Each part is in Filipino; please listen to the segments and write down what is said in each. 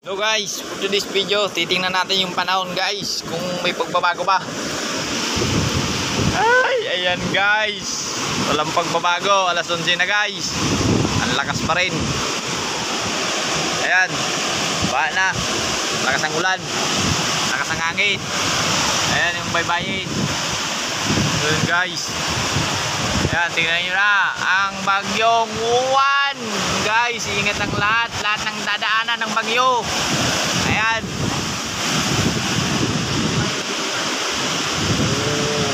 Hello guys, for today's video, titingnan natin yung panahon guys, kung may pagbabago ba. Ay, ayan guys, walang pagbabago, alas 11 na guys. Ang lakas pa rin. Ayan, baha na. Lakas ang ulan, lakas ang hangin. Ayan yung baybayin. Ayan guys. Ayan, tingnan nyo na ang bagyong Uwan. Guys, ingat ang lahat ng dadaanan ng bagyo. Ayan.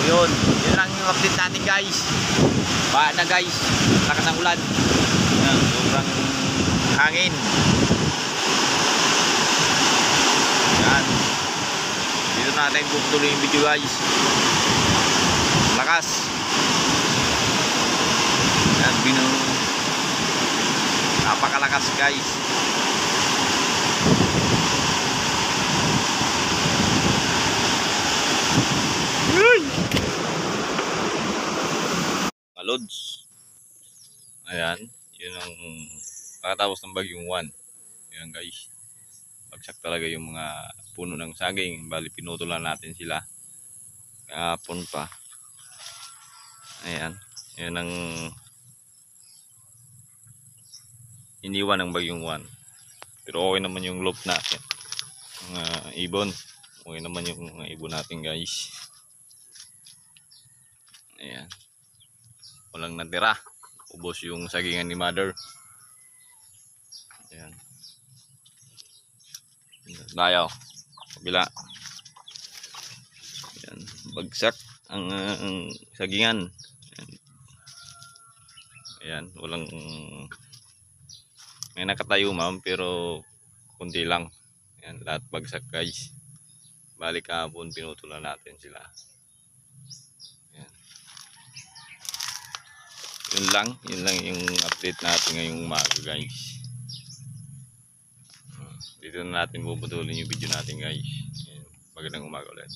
Yun lang yung update natin guys. Baha na guys, lakas ang ulan. Ayan, sobrang hangin. Ayan. Dito natin puputuloy yung video guys. Lakas. Ayan, napakalakas guys. Lods. Ayan, yun ang pagkatapos ng bagyong Uwan. Ayan guys, bagsak talaga yung mga puno ng saging. Bali pinutulan natin sila kahapon pa. Ayan, yun ang iniwan ng bagyong Uwan. Pero okay naman yung loop natin, mga ibon. Okay naman yung mga ibon natin guys. Ayan, walang natira, ubos yung sagingan ni mother. Ayan, tayo kabila. Ayan, bagsak ang sagingan. Ayan, walang, may nakatayo ma'am pero kunti lang. Ayan, lahat bagsak guys. Balik kahapon pinutulan natin sila. Ayan. Yun lang yung update natin ngayong umaga guys. Dito na natin puputulin yung video natin guys. Ayan, magandang umaga ulit.